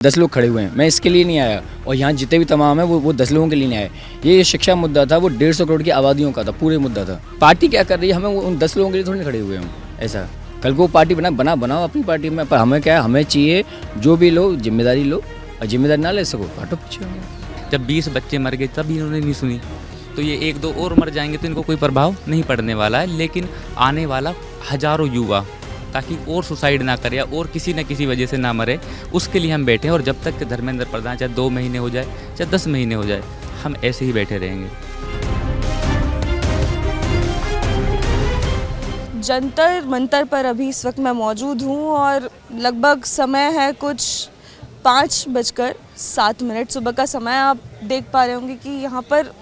10 लोग खड़े हुए हैं, मैं इसके लिए नहीं आया और यहाँ जितने भी तमाम है वो 10 लोगों के लिए नहीं आए। ये शिक्षा मुद्दा था, वो 150 करोड़ की आबादियों का था, पूरे मुद्दा था। पार्टी क्या कर रही है, हमें उन 10 लोगों के लिए थोड़ी ना खड़े हुए हम। ऐसा कल को पार्टी बनाओ अपनी पार्टी में, पर हमें क्या है, हमें चाहिए जो भी लो जिम्मेदारी लो, और जिम्मेदारी ना ले सको काटो पीछे। जब 20 बच्चे मर गए तब इन्होंने नहीं सुनी, तो ये 1-2 और मर जाएंगे तो इनको कोई प्रभाव नहीं पड़ने वाला है। लेकिन आने वाला हजारों युवा ताकि और सुसाइड ना करे और किसी न किसी वजह से ना मरे, उसके लिए हम बैठे हैं। और जब तक कि धर्मेंद्र प्रधान चाहे 2 महीने हो जाए चाहे 10 महीने हो जाए, हम ऐसे ही बैठे रहेंगे। जंतर मंतर पर अभी इस वक्त मैं मौजूद हूँ और लगभग समय है कुछ 5:07 सुबह का समय। आप देख पा रहे होंगे कि यहाँ पर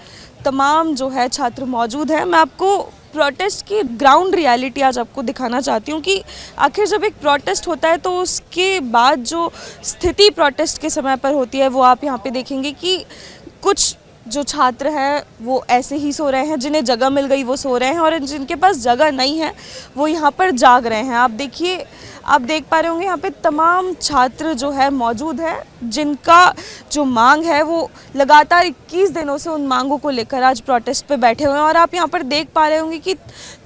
तमाम जो है छात्र मौजूद हैं। मैं आपको प्रोटेस्ट की ग्राउंड रियलिटी आज आपको दिखाना चाहती हूँ कि आखिर जब एक प्रोटेस्ट होता है तो उसके बाद जो स्थिति प्रोटेस्ट के समय पर होती है वो आप यहाँ पे देखेंगे कि कुछ जो छात्र हैं वो ऐसे ही सो रहे हैं, जिन्हें जगह मिल गई वो सो रहे हैं, और जिनके पास जगह नहीं है वो यहाँ पर जाग रहे हैं। आप देखिए, आप देख पा रहे होंगे यहाँ पे तमाम छात्र जो है मौजूद है, जिनका जो मांग है वो लगातार 21 दिनों से उन मांगों को लेकर आज प्रोटेस्ट पे बैठे हुए हैं। और आप यहाँ पर देख पा रहे होंगे कि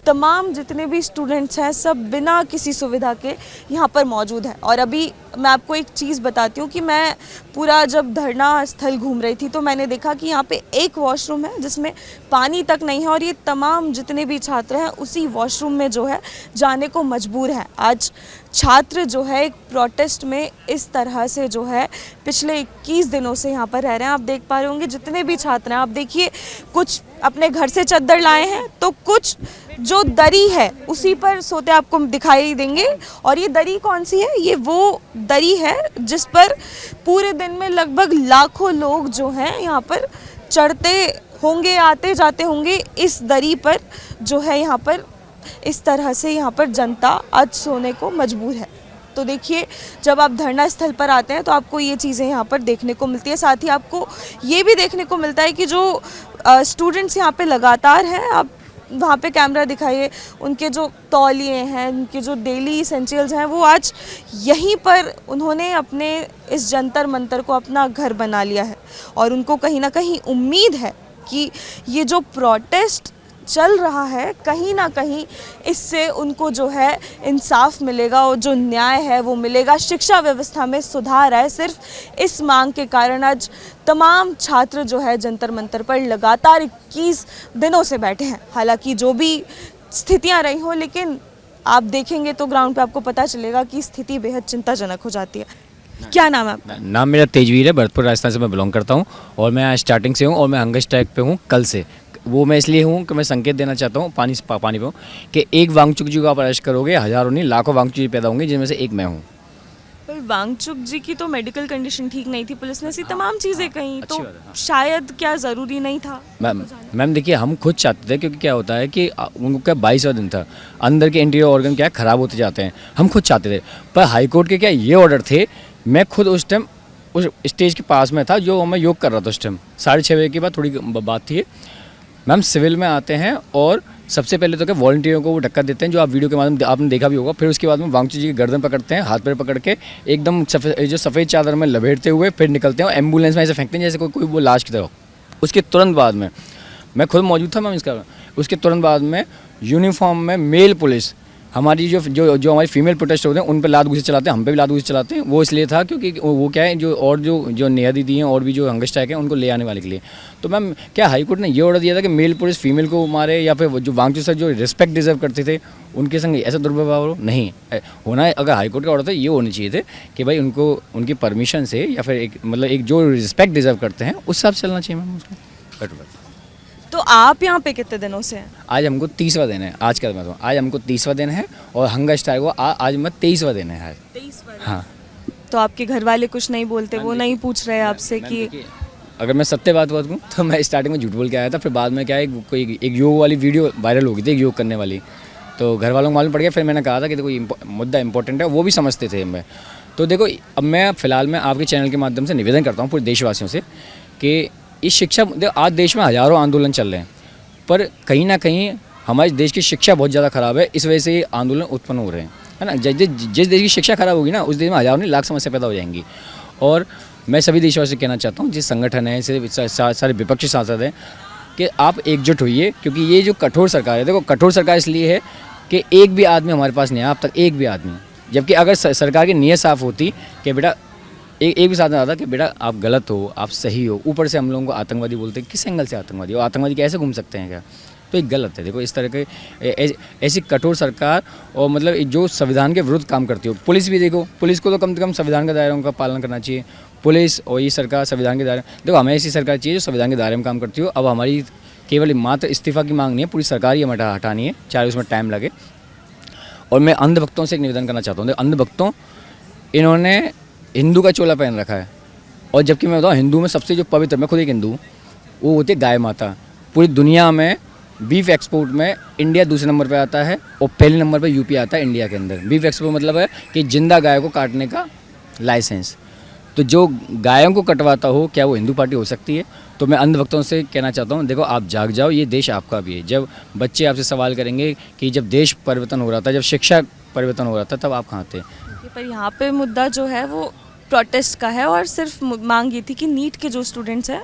तमाम जितने भी स्टूडेंट्स हैं सब बिना किसी सुविधा के यहाँ पर मौजूद हैं। और अभी मैं आपको एक चीज़ बताती हूँ कि मैं पूरा जब धरना स्थल घूम रही थी तो मैंने देखा कि यहाँ पे एक वॉशरूम है जिसमें पानी तक नहीं है, और ये तमाम जितने भी छात्र हैं उसी वॉशरूम में जो है जाने को मजबूर हैं। आज छात्र जो है एक प्रोटेस्ट में इस तरह से जो है पिछले 21 दिनों से यहाँ पर रह रहे हैं। आप देख पा रहे होंगे जितने भी छात्र हैं, आप देखिए कुछ अपने घर से चद्दर लाए हैं तो कुछ जो दरी है उसी पर सोते आपको दिखाई देंगे। और ये दरी कौन सी है? ये वो दरी है जिस पर पूरे दिन में लगभग लाखों लोग जो हैं यहाँ पर चढ़ते होंगे, आते जाते होंगे। इस दरी पर जो है यहाँ पर इस तरह से यहाँ पर जनता आज सोने को मजबूर है। तो देखिए, जब आप धरना स्थल पर आते हैं तो आपको ये चीज़ें यहाँ पर देखने को मिलती है। साथ ही आपको ये भी देखने को मिलता है कि जो स्टूडेंट्स यहाँ पे लगातार हैं, आप वहाँ पे कैमरा दिखाइए, उनके जो तौलिए हैं, उनके जो डेली एसेंशियल्स हैं, वो आज यहीं पर उन्होंने अपने इस जंतर मंतर को अपना घर बना लिया है। और उनको कहीं ना कहीं उम्मीद है कि ये जो प्रोटेस्ट चल रहा है कहीं ना कहीं इससे उनको जो है इंसाफ मिलेगा और जो न्याय है वो मिलेगा, शिक्षा व्यवस्था में सुधार है। सिर्फ इस मांग के कारण आज तमाम छात्र जो है जंतर मंतर पर लगातार 21 दिनों से बैठे हैं। हालांकि जो भी स्थितियां रही हों, लेकिन आप देखेंगे तो ग्राउंड पे आपको पता चलेगा कि स्थिति बेहद चिंताजनक हो जाती है। क्या नाम है आपका? नाम मेरा तेजवीर है, भरतपुर राजस्थान से मैं बिलोंग करता हूँ और मैं स्टार्टिंग से हूँ और मैं हंगर स्ट्राइक पे हूँ कल से। वो मैं इसलिए हूँ कि मैं संकेत देना चाहता हूँ पानी पे कि एक वांगचुक जी को आप अरेस्ट करोगे, हज़ारों नहीं लाखों वांगचुक जी पैदा होंगे, जिनमें से एक मैं हूँ। पर वांगचुक जी की तो मेडिकल कंडीशन ठीक नहीं थी, पुलिस ने ऐसी तमाम चीज़ें कहीं, तो हाँ। शायद क्या ज़रूरी नहीं था? मैम देखिए, हम खुद चाहते थे, क्योंकि क्या होता है कि उनको क्या 22वां दिन था, अंदर के इंटीरियर ऑर्गन क्या ख़राब होते जाते हैं, हम खुद चाहते थे। पर हाईकोर्ट के क्या ये ऑर्डर थे, मैं खुद उस टाइम उस स्टेज के पास में था जो मैं योग कर रहा था उस टाइम, 6:30 बजे के बाद थोड़ी बात थी। मैम सिविल में आते हैं और सबसे पहले तो क्या वॉलंटियरों को वो धक्का देते हैं, जो आप वीडियो के माध्यम आपने देखा भी होगा। फिर उसके बाद में वांगचुक जी की गर्दन पकड़ते हैं, हाथ पैर पकड़ के एकदम सफ़ेद चादर में लपेटते हुए फिर निकलते हैं और एम्बुलेंस में ऐसे फेंकते हैं जैसे कोई वो लाश की तरह। उसके तुरंत बाद में मैं खुद मौजूद था मैम इसका। उसके तुरंत बाद में यूनिफॉर्म में मेल पुलिस हमारी जो हमारी फीमेल प्रोटेस्ट होते हैं उन पर लात घूसे चलाते हैं, हम पे भी लात घूसे चलाते हैं। वो इसलिए था क्योंकि वो क्या है, जो नेहा दीदी हैं और भी जो हंगर स्ट्राइक हैं उनको ले आने वाले के लिए। तो मैम क्या हाईकोर्ट ने ये ऑर्डर दिया था कि मेल पुलिस फीमेल को मारे, या फिर जो वांगचुक सर जो रिस्पेक्ट डिजर्व करते थे उनके संग ऐसा दुर्व्यवहार हो? नहीं होना है। अगर हाईकोर्ट का ऑर्डर था, ये होने चाहिए थे कि भाई उनको उनकी परमिशन से या फिर एक जो रिस्पेक्ट डिजर्व करते हैं उस हिसाब से चलना चाहिए मैम उसको। तो आप यहाँ पे कितने दिनों से हैं? आज हमको 30वां दिन है। आज क्या मैं आज हमको 30वां दिन है और हंगर स्ट्राइक को आज मैं 23वां दिन है आज। 23वां? हाँ। तो आपके घर वाले कुछ नहीं बोलते? वो नहीं पूछ रहे आपसे कि? अगर मैं सत्य बात कहूँ तो मैं स्टार्टिंग में झूठ बोल के आया था, फिर बाद में क्या है कोई एक योग वाली वीडियो वायरल हो गई थी, एक योग करने वाली, तो घर वालों को मालूम पड़ गया। फिर मैंने कहा था कि देखो मुद्दा इंपॉर्टेंट है, वो भी समझते थे मैं। तो देखो, अब मैं फ़िलहाल मैं आपके चैनल के माध्यम से निवेदन करता हूँ पूरे देशवासियों से कि इस शिक्षा, आज देश में हज़ारों आंदोलन चल रहे हैं, पर कहीं ना कहीं हमारे देश की शिक्षा बहुत ज़्यादा ख़राब है। इस वजह से ये आंदोलन उत्पन्न हो रहे हैं, है ना। जिस देश की शिक्षा खराब होगी ना, उस देश में हज़ारों नहीं लाख समस्या पैदा हो जाएंगी। और मैं सभी देशवासियों से कहना चाहता हूँ, जिस संगठन है, सारे विपक्षी सांसद हैं, कि आप एकजुट होइए, क्योंकि ये जो कठोर सरकार है, देखो कठोर सरकार इसलिए है कि एक भी आदमी हमारे पास नहीं आया अब तक, एक भी आदमी। जबकि अगर सरकार की नीयत साफ होती कि बेटा एक भी साधन आता कि बेटा आप गलत हो, आप सही हो, ऊपर से हम लोगों को आतंकवादी बोलते हैं, किस एंगल से आतंकवादी हो, आतंकवादी कैसे घूम सकते हैं क्या? तो ये गलत है। देखो इस तरह के ऐसी कठोर सरकार और मतलब जो संविधान के विरुद्ध काम करती हो, पुलिस भी देखो, पुलिस को तो कम से कम संविधान के दायरों का पालन करना चाहिए। पुलिस और ये सरकार संविधान के दायरे, देखो हमें ऐसी सरकार चाहिए जो संविधान के दायरे में काम करती हो। अब हमारी केवल मात्र इस्तीफा की मांग नहीं है, पूरी सरकार ही हमें हटानी है, चाहे उसमें टाइम लगे। और मैं अंधभक्तों से एक निवेदन करना चाहता हूँ, अंधभक्तों, इन्होंने हिंदू का चोला पहन रखा है, और जबकि मैं बताऊँ हिंदू में सबसे जो पवित्र, मैं खुद एक हिंदू, वो होती है गाय माता। पूरी दुनिया में बीफ एक्सपोर्ट में इंडिया दूसरे नंबर पे आता है और पहले नंबर पे यूपी आता है इंडिया के अंदर। बीफ एक्सपोर्ट मतलब है कि जिंदा गाय को काटने का लाइसेंस। तो जो गायों को कटवाता हो, क्या वो हिंदू पार्टी हो सकती है? तो मैं अंधभक्तों से कहना चाहता हूँ, देखो आप जाग जाओ, ये देश आपका भी है। जब बच्चे आपसे सवाल करेंगे कि जब देश परिवर्तन हो रहा था, जब शिक्षा परिवर्तन हो रहा था, तब आप कहाँ थे? पर यहाँ पे मुद्दा जो है वो प्रोटेस्ट का है, और सिर्फ मांग ये थी कि नीट के जो स्टूडेंट्स हैं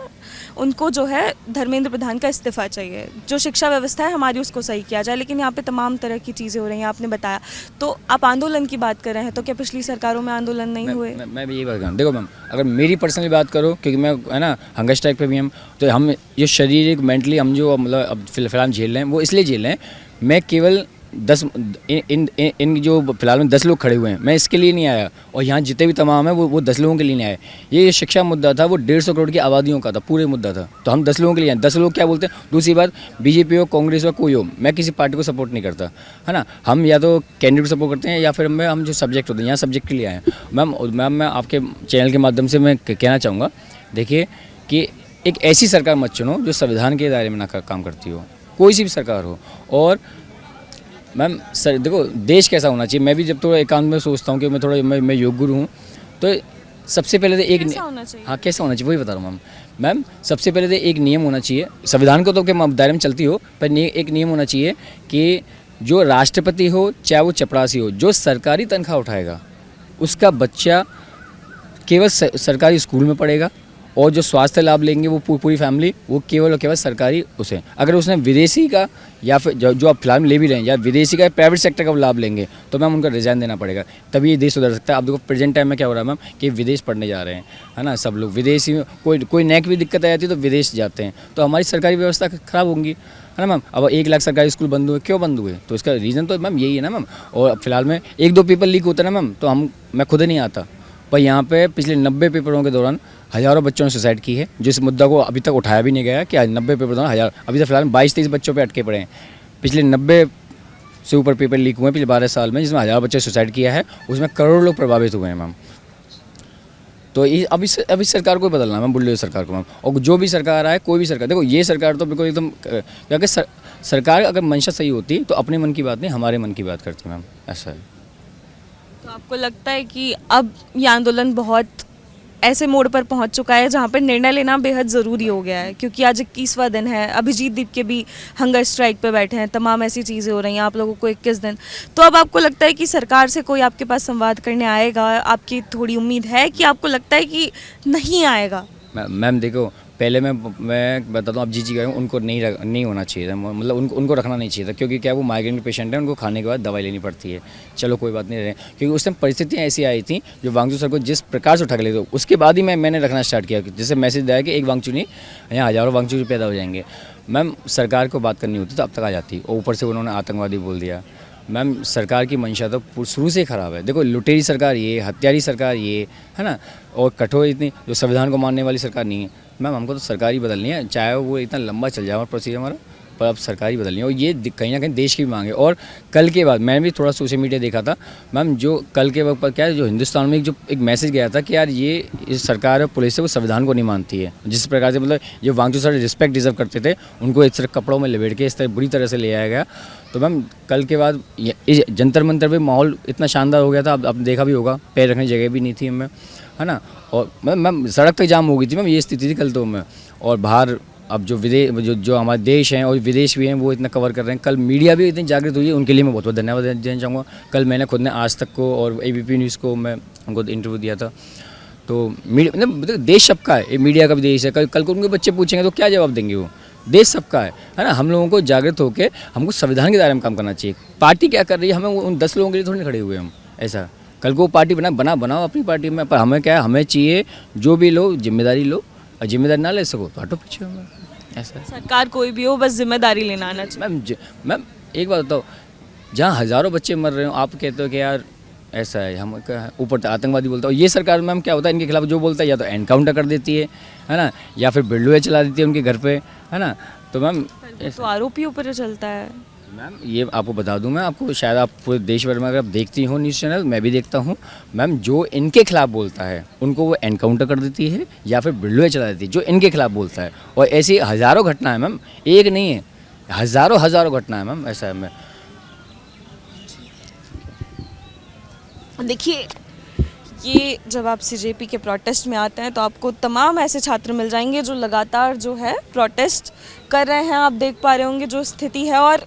उनको जो है धर्मेंद्र प्रधान का इस्तीफ़ा चाहिए। जो शिक्षा व्यवस्था है हमारी उसको सही किया जाए, लेकिन यहाँ पे तमाम तरह की चीज़ें हो रही हैं, आपने बताया। तो आप आंदोलन की बात कर रहे हैं, तो क्या पिछली सरकारों में आंदोलन नहीं हुए? मैं भी यही बात कर रहा हूँ। देखो मैम, अगर मेरी पर्सनली बात करो, क्योंकि मैं है ना हंगर स्ट्राइक पे भी हम, तो हम ये शारीरिक मेंटली हम जो मतलब अब फिलहाल झेल रहे हैं, वो इसलिए झेल रहे हैं, मैं केवल 10 इन जो फिलहाल में 10 लोग खड़े हुए हैं, मैं इसके लिए नहीं आया, और यहाँ जितने भी तमाम है वो 10 लोगों के लिए नहीं आए। ये शिक्षा मुद्दा था, वो 150 करोड़ की आबादियों का था, पूरे मुद्दा था, तो हम 10 लोगों के लिए आए। 10 लोग क्या बोलते हैं? दूसरी बात, बीजेपी हो, कांग्रेस हो, कोई हो, मैं किसी पार्टी को सपोर्ट नहीं करता, है ना। हम या तो कैंडिडेट को सपोर्ट करते हैं, या फिर हम जो सब्जेक्ट होते हैं, यहाँ सब्जेक्ट के लिए आए हैं। मैम मैं आपके चैनल के माध्यम से मैं कहना चाहूँगा, देखिए कि एक ऐसी सरकार मत चुनो जो संविधान के दायरे में ना काम करती हो, कोई सी भी सरकार हो। और मैम सर देखो देश कैसा होना चाहिए, मैं भी जब थोड़ा एकांत में सोचता हूँ कि मैं योग गुरु हूँ, तो सबसे पहले तो एक कैसा होना चाहिए? हाँ कैसा होना चाहिए वही बता रहा हूँ मैम। सबसे पहले तो एक नियम होना चाहिए, संविधान को तो के दायरे में चलती हो, पर एक नियम होना चाहिए कि जो राष्ट्रपति हो, चाहे वो चपरासी हो, जो सरकारी तनख्वाह उठाएगा उसका बच्चा केवल सरकारी स्कूल में पढ़ेगा, और जो स्वास्थ्य लाभ लेंगे वो पूरी फैमिली, वो केवल और केवल सरकारी उसे। अगर उसने विदेशी का या फिर जो आप फिलहाल ले भी रहे हैं, या विदेशी का प्राइवेट सेक्टर का लाभ लेंगे, तो मैम उनका रिजाइन देना पड़ेगा, तभी ये देश सुधर सकता है। अब देखो प्रेजेंट टाइम में क्या हो रहा है मैम, कि विदेश पढ़ने जा रहे हैं, है ना, सब लोग विदेशी में कोई नेक भी दिक्कत आ जाती है तो विदेश जाते हैं, तो हमारी सरकारी व्यवस्था ख़राब होंगी, है ना मैम। अब 1 लाख सरकारी स्कूल बंद हुए, क्यों बंद हुए? तो इसका रीज़न तो मैम यही है ना मैम। और फिलहाल में 1-2 पेपर लीक होते हैं ना मैम, तो मैं खुद नहीं आता, पर यहाँ पे पिछले 90 पेपरों के दौरान हज़ारों बच्चों ने सुसाइड की है, जिस मुद्दा को अभी तक उठाया भी नहीं गया कि 90 पेपर दौरान अभी तक फिलहाल 22-23 बच्चों पे अटके पड़े हैं। पिछले 90 से ऊपर पेपर लीक हुए हैं पिछले 12 साल में, जिसमें हज़ारों बच्चे सुसाइड किया है, उसमें करोड़ों लोग प्रभावित हुए हैं मैम। तो ये अभी सरकार को बदलना है मैम, बुल्ले सरकार को मैम। और जो भी सरकार आए, कोई भी सरकार, देखो ये सरकार तो बिल्कुल एकदम, क्योंकि सरकार अगर मंशा सही होती तो अपने मन की बात नहीं, हमारे मन की बात करती मैम, ऐसा है। तो आपको लगता है कि अब ये आंदोलन बहुत ऐसे मोड़ पर पहुंच चुका है जहां पर निर्णय लेना बेहद ज़रूरी हो गया है, क्योंकि आज 21वां दिन है, अभिजीत दीप के भी हंगर स्ट्राइक पे बैठे हैं, तमाम ऐसी चीज़ें हो रही हैं, आप लोगों को 21 दिन। तो अब आपको लगता है कि सरकार से कोई आपके पास संवाद करने आएगा? आपकी थोड़ी उम्मीद है कि आपको लगता है कि नहीं आएगा? मैम देखो, पहले मैं बताता हूँ, आप जी गए, उनको नहीं होना चाहिए था, मतलब उनको रखना नहीं चाहिए था, क्योंकि क्या वो माइग्रेन के पेशेंट हैं, उनको खाने के बाद दवाई लेनी पड़ती है। चलो कोई बात नहीं रहे, क्योंकि उस टाइम परिस्थितियाँ ऐसी आई थी जो वांगचू सर को जिस प्रकार से उठा के ले गए, उसके बाद ही मैंने रखना स्टार्ट किया, जिससे मैसेज दिया कि एक वांगचू नहीं, यहाँ हज़ारों वांगचू पैदा हो जाएंगे। मैम सरकार को बात करनी होती तो अब तक आ जाती, और ऊपर से उन्होंने आतंकवादी बोल दिया। मैम सरकार की मंशा तो शुरू से ख़राब है। देखो लुटेरी सरकार ये, हत्यारी सरकार ये, है ना, और कठोर इतनी जो संविधान को मानने वाली सरकार नहीं है। मैम हमको तो सरकार ही बदलनी है, चाहे वो इतना लंबा चल जाए हमारा प्रोसीजर हमारा, पर अब सरकार ही बदलनी है, और ये कहीं ना कहीं देश की भी मांग है। और कल के बाद मैंने भी थोड़ा सोशल मीडिया देखा था मैम, जो कल के वक्त पर क्या है, जो हिंदुस्तान में एक मैसेज गया था कि यार ये इस सरकार और पुलिस है वो संविधान को नहीं मानती है। जिस प्रकार से मतलब जो वांगचू सर रिस्पेक्ट डिजर्व करते थे, उनको इस तरह कपड़ों में लपेट के इस तरह बुरी तरह से ले आया गया। तो मैम कल के बाद इस जंतर मंतर पे माहौल इतना शानदार हो गया था, अब देखा भी होगा, पैर रखने की जगह भी नहीं थी हमें, है ना। और मैम सड़क तक जाम हो गई थी मैम, ये स्थिति थी कल तो में। और बाहर अब जो जो हमारे देश हैं और विदेश भी हैं वो इतना कवर कर रहे हैं, कल मीडिया भी इतनी जागृत हुई है, उनके लिए मैं बहुत बहुत धन्यवाद देना चाहूँगा। कल मैंने खुद ने आज तक को और ABP न्यूज़ को मैं उनको इंटरव्यू दिया था, तो मीडिया मतलब देश सबका है, ये मीडिया का भी देश है। कल को उनके बच्चे पूछेंगे तो क्या जवाब देंगे वो? देश सबका है ना। हम लोगों को जागृत होकर हमको संविधान के दायरे में काम करना चाहिए। पार्टी क्या कर रही है, हमें उन 10 लोगों के लिए थोड़ी खड़े हुए हम ऐसा। कल को पार्टी बनाओ अपनी पार्टी में, पर हमें क्या है, हमें चाहिए जो भी लो जिम्मेदारी लो, और जिम्मेदारी ना ले सको तो हटो पीछे हमें ऐसा। सरकार कोई भी हो, बस जिम्मेदारी लेना आना चाहिए। मैम एक बात बताओ, जहाँ हज़ारों बच्चे मर रहे हो आप कहते हो कि यार ऐसा है, हम ऊपर आतंकवादी बोलता हो। ये सरकार मैम क्या होता है, इनके खिलाफ जो बोलता है या तो एनकाउंटर कर देती है ना, या फिर बिल्डुए चला देती है उनके घर पे, है ना। तो मैम तो आरोपियों पर चलता है। मैम ये आपको बता दूं, मैं आपको शायद आप पूरे देश भर में अगर आप देखती हो न्यूज़ चैनल, मैं भी देखता हूं मैम, जो इनके खिलाफ बोलता है उनको वो एनकाउंटर कर देती है या फिर बिल्डुए चला देती है जो इनके खिलाफ बोलता है। और ऐसी हज़ारों घटना है मैम, एक नहीं है, हज़ारों घटना है मैम, ऐसा है। मैं देखिए, ये जब आप सीजेपी के प्रोटेस्ट में आते हैं तो आपको तमाम ऐसे छात्र मिल जाएंगे जो लगातार जो है प्रोटेस्ट कर रहे हैं। आप देख पा रहे होंगे जो स्थिति है, और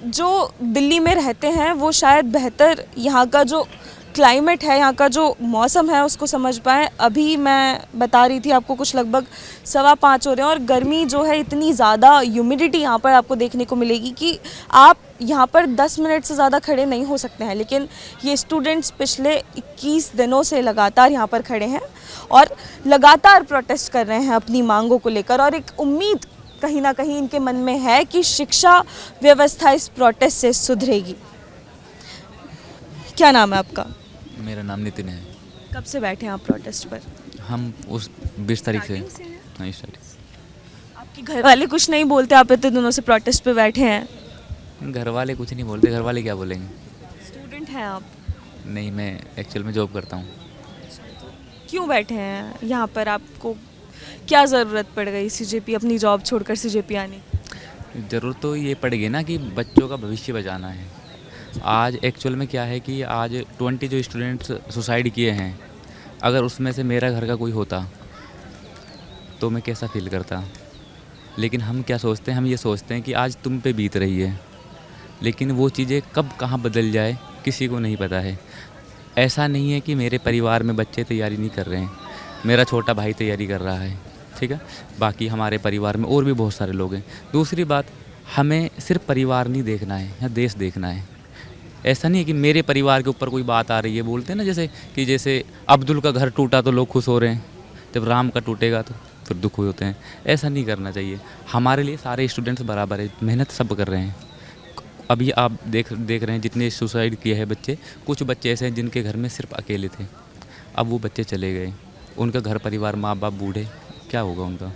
जो दिल्ली में रहते हैं वो शायद बेहतर यहाँ का जो क्लाइमेट है, यहाँ का जो मौसम है उसको समझ पाएँ। अभी मैं बता रही थी आपको कुछ लगभग 5:15 हो रहे हैं, और गर्मी जो है इतनी ज़्यादा, ह्यूमिडिटी यहाँ पर आपको देखने को मिलेगी कि आप यहाँ पर 10 मिनट से ज़्यादा खड़े नहीं हो सकते हैं। लेकिन ये स्टूडेंट्स पिछले 21 दिनों से लगातार यहाँ पर खड़े हैं और लगातार प्रोटेस्ट कर रहे हैं अपनी मांगों को लेकर, और एक उम्मीद कहीं ना कहीं इनके मन में है कि शिक्षा व्यवस्था इस प्रोटेस्ट से सुधरेगी। क्या नाम है आपका? मेरा नाम नितिन है। कब से बैठे हैं आप प्रोटेस्ट पर? हम उस 20 तारीख से स्टार्टिंग से हैं? हाँ, इस तारीख से। आपके घर वाले कुछ नहीं बोलते, आप इतने दिनों से प्रोटेस्ट पे बैठे हैं? घर वाले कुछ नहीं बोलते, घर वाले क्या बोलेंगे। स्टूडेंट हैं आप? नहीं, मैं एक्चुअल में जॉब करता हूँ। क्यों बैठे हैं यहाँ पर? आपको क्या ज़रूरत पड़ गई सीजेपी, अपनी जॉब छोड़कर सीजेपी आने की? ज़रूरत तो ये पड़ गई ना कि बच्चों का भविष्य बचाना है। आज एक्चुअल में क्या है कि आज 20 जो स्टूडेंट्स सुसाइड किए हैं, अगर उसमें से मेरा घर का कोई होता तो मैं कैसा फील करता। लेकिन हम क्या सोचते हैं, हम ये सोचते हैं कि आज तुम पे बीत रही है, लेकिन वो चीज़ें कब कहाँ बदल जाए किसी को नहीं पता है। ऐसा नहीं है कि मेरे परिवार में बच्चे तैयारी नहीं कर रहे हैं, मेरा छोटा भाई तैयारी कर रहा है, ठीक है। बाकी हमारे परिवार में और भी बहुत सारे लोग हैं। दूसरी बात, हमें सिर्फ परिवार नहीं देखना है या देश देखना है। ऐसा नहीं है कि मेरे परिवार के ऊपर कोई बात आ रही है, बोलते हैं ना जैसे अब्दुल का घर टूटा तो लोग खुश हो रहे हैं, जब राम का टूटेगा तो फिर दुख होते हैं। ऐसा नहीं करना चाहिए। हमारे लिए सारे स्टूडेंट्स बराबर है, मेहनत सब कर रहे हैं। अभी आप देख रहे हैं जितने सुसाइड किए हैं बच्चे, कुछ बच्चे ऐसे हैं जिनके घर में सिर्फ अकेले थे, अब वो बच्चे चले गए, उनका घर परिवार, माँ बाप बूढ़े, क्या होगा उनका।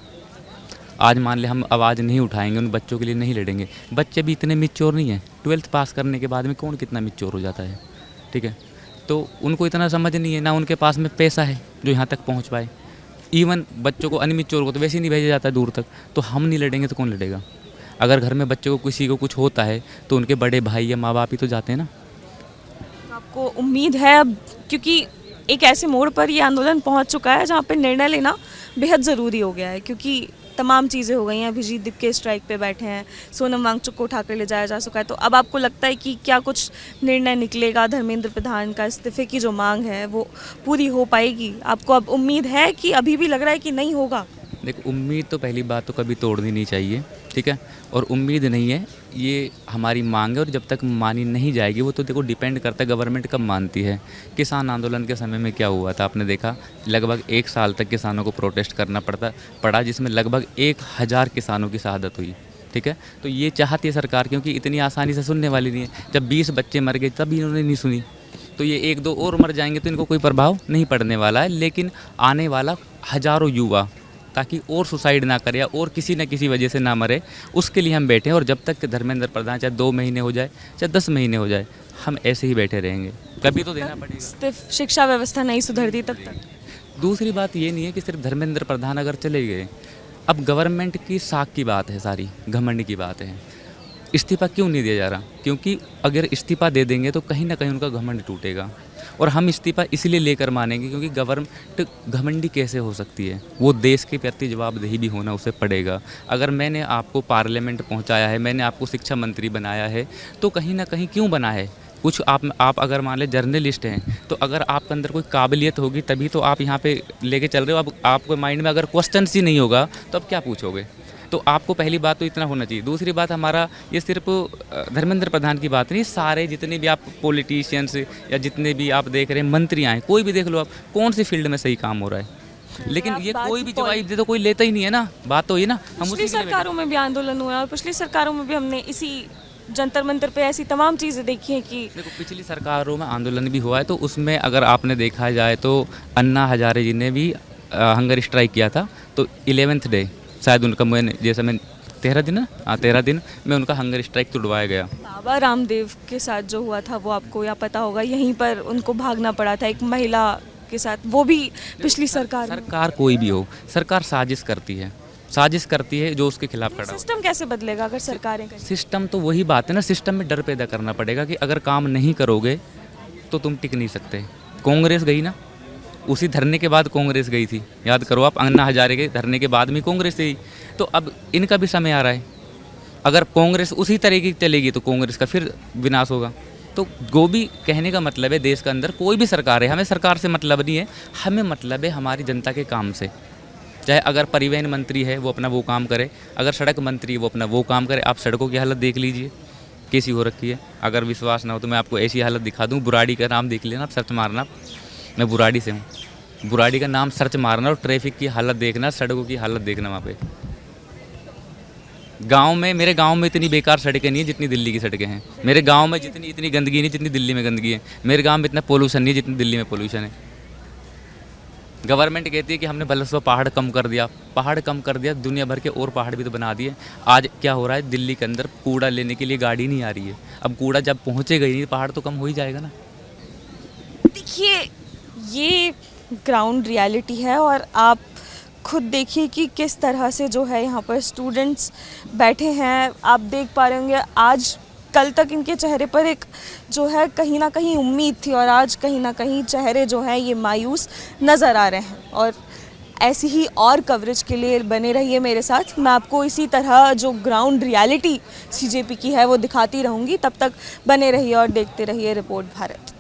आज मान ले हम आवाज़ नहीं उठाएंगे, उन बच्चों के लिए नहीं लड़ेंगे। बच्चे भी इतने मैच्योर नहीं हैं, 12th पास करने के बाद में कौन कितना मैच्योर हो जाता है, ठीक है। तो उनको इतना समझ नहीं है, ना उनके पास में पैसा है जो यहाँ तक पहुँच पाए। इवन बच्चों को अनमेच्योर को तो वैसे ही नहीं भेजा जाता है दूर तक। तो हम नहीं लड़ेंगे तो कौन लड़ेगा। अगर घर में बच्चों को किसी को कुछ होता है तो उनके बड़े भाई या माँ बाप ही तो जाते हैं ना। आपको उम्मीद है अब, क्योंकि एक ऐसे मोड़ पर ये आंदोलन पहुंच चुका है जहां पे निर्णय लेना बेहद ज़रूरी हो गया है, क्योंकि तमाम चीज़ें हो गई हैं। अभिजीत दीप के स्ट्राइक पे बैठे हैं, सोनम वांगचुक को उठाकर ले जाया जा चुका है। तो अब आपको लगता है कि क्या कुछ निर्णय निकलेगा? धर्मेंद्र प्रधान का इस्तीफे की जो मांग है वो पूरी हो पाएगी? आपको अब उम्मीद है कि अभी भी लग रहा है कि नहीं होगा? देखो, उम्मीद तो पहली बात तो कभी तोड़नी नहीं चाहिए, ठीक है। और उम्मीद नहीं है, ये हमारी मांग है, और जब तक मानी नहीं जाएगी वो तो देखो डिपेंड करता है गवर्नमेंट कब मानती है। किसान आंदोलन के समय में क्या हुआ था आपने देखा, लगभग 1 साल तक किसानों को प्रोटेस्ट करना पड़ा, जिसमें लगभग 1000 किसानों की शहादत हुई, ठीक है। तो ये चाहती है सरकार, क्योंकि इतनी आसानी से सुनने वाली नहीं है। जब 20 बच्चे मर गए तब इन्होंने नहीं सुनी, तो ये 1-2 और मर जाएंगे तो इनको कोई प्रभाव नहीं पड़ने वाला है। लेकिन आने वाला हज़ारों युवा, ताकि और सुसाइड ना करे या और किसी न किसी वजह से ना मरे, उसके लिए हम बैठे हैं। और जब तक धर्मेंद्र प्रधान चाहे 2 महीने हो जाए चाहे 10 महीने हो जाए, हम ऐसे ही बैठे रहेंगे। कभी तो देना पड़ेगा। शिक्षा व्यवस्था नहीं सुधरती तब तक। दूसरी बात ये नहीं है कि सिर्फ धर्मेंद्र प्रधान अगर चले गए, अब गवर्नमेंट की साख की बात है, सारी घमंड की बात है। इस्तीफा क्यों नहीं दिया जा रहा? क्योंकि अगर इस्तीफा दे देंगे तो कहीं ना कहीं उनका घमंड टूटेगा, और हम इस्तीफा इसलिए लेकर मानेंगे क्योंकि गवर्नमेंट घमंडी कैसे हो सकती है, वो देश के प्रति जवाबदेही भी होना उसे पड़ेगा। अगर मैंने आपको पार्लियामेंट पहुंचाया है, मैंने आपको शिक्षा मंत्री बनाया है, तो कहीं ना कहीं क्यों बना है, कुछ आप अगर मान लें जर्नलिस्ट हैं, तो अगर आपके अंदर कोई काबिलियत होगी तभी तो आप यहाँ पे लेके चल रहे हो। अब आपके माइंड में अगर क्वेश्चन ही नहीं होगा तो अब क्या पूछोगे। तो आपको पहली बात तो इतना होना चाहिए। दूसरी बात, हमारा ये सिर्फ धर्मेंद्र प्रधान की बात नहीं, सारे जितने भी आप पॉलिटिशियंस या जितने भी आप देख रहे हैं मंत्री आए, कोई भी देख लो आप, कौन सी फील्ड में सही काम हो रहा है। लेकिन ये कोई भी जवाब दे तो कोई लेता ही नहीं है ना। बात तो ये ना, हम पिछली सरकारों में भी आंदोलन हुआ और पिछली सरकारों में भी हमने इसी जंतर मंतर पे ऐसी तमाम चीज़ें देखी हैं कि देखो, पिछली सरकारों में आंदोलन भी हुआ है, तो उसमें अगर आपने देखा जाए तो अन्ना हजारे जी ने भी हंगर स्ट्राइक किया था। तो 11th डे शायद उनका, मैंने जैसा मैं 13 दिन में उनका हंगर स्ट्राइक तुड़वाया गया। बाबा रामदेव के साथ जो हुआ था वो आपको या पता होगा, यहीं पर उनको भागना पड़ा था एक महिला के साथ, वो भी पिछली सरकार में। सरकार कोई भी हो, सरकार साजिश करती है जो उसके खिलाफ खड़ा हो। सिस्टम कैसे बदलेगा अगर सरकारें करें? सिस्टम तो वही बात है ना, सिस्टम में डर पैदा करना पड़ेगा कि अगर काम नहीं करोगे तो तुम टिक नहीं सकते। कांग्रेस गई ना, उसी धरने के बाद कांग्रेस गई थी, याद करो आप, अन्ना हजारे के धरने के बाद में कांग्रेस गई। तो अब इनका भी समय आ रहा है, अगर कांग्रेस उसी तरीके की चलेगी तो कांग्रेस का फिर विनाश होगा। तो वो भी कहने का मतलब है, देश के अंदर कोई भी सरकार है, हमें सरकार से मतलब नहीं है, हमें मतलब है हमारी जनता के काम से। चाहे अगर परिवहन मंत्री है वो अपना वो काम करे, अगर सड़क मंत्री है वो अपना वो काम करे। आप सड़कों की हालत देख लीजिए कैसी हो रखी है। अगर विश्वास ना हो तो मैं आपको ऐसी हालत दिखा दूँ, बुराड़ी का नाम देख लेना, आप सर्च मारना, मैं बुराड़ी से हूँ, बुराड़ी का नाम सर्च मारना और ट्रैफिक की हालत देखना, सड़कों की हालत देखना। वहाँ पे गांव में, मेरे गांव में इतनी बेकार सड़कें नहीं है जितनी दिल्ली की सड़कें हैं। मेरे गांव में इतनी गंदगी नहीं जितनी दिल्ली में गंदगी है। मेरे गांव में इतना पोल्यूशन नहीं है जितनी दिल्ली में पोल्यूशन है। गवर्नमेंट कहती है कि हमने बलसवा पहाड़ कम कर दिया, दुनिया भर के और पहाड़ भी तो बना दिए। आज क्या हो रहा है, दिल्ली के अंदर कूड़ा लेने के लिए गाड़ी नहीं आ रही है। अब कूड़ा जब पहुँचेगा ही नहीं, पहाड़ तो कम हो ही जाएगा ना। देखिए, ये ग्राउंड रियलिटी है और आप खुद देखिए कि किस तरह से जो है यहाँ पर स्टूडेंट्स बैठे हैं। आप देख पा रहे होंगे, आज कल तक इनके चेहरे पर एक जो है कहीं ना कहीं उम्मीद थी और आज कहीं ना कहीं चेहरे जो हैं ये मायूस नज़र आ रहे हैं। और ऐसी ही और कवरेज के लिए बने रहिए मेरे साथ, मैं आपको इसी तरह जो ग्राउंड रियलिटी सीजेपी की है वो दिखाती रहूँगी। तब तक बने रहिए और देखते रहिए रिपोर्ट भारत।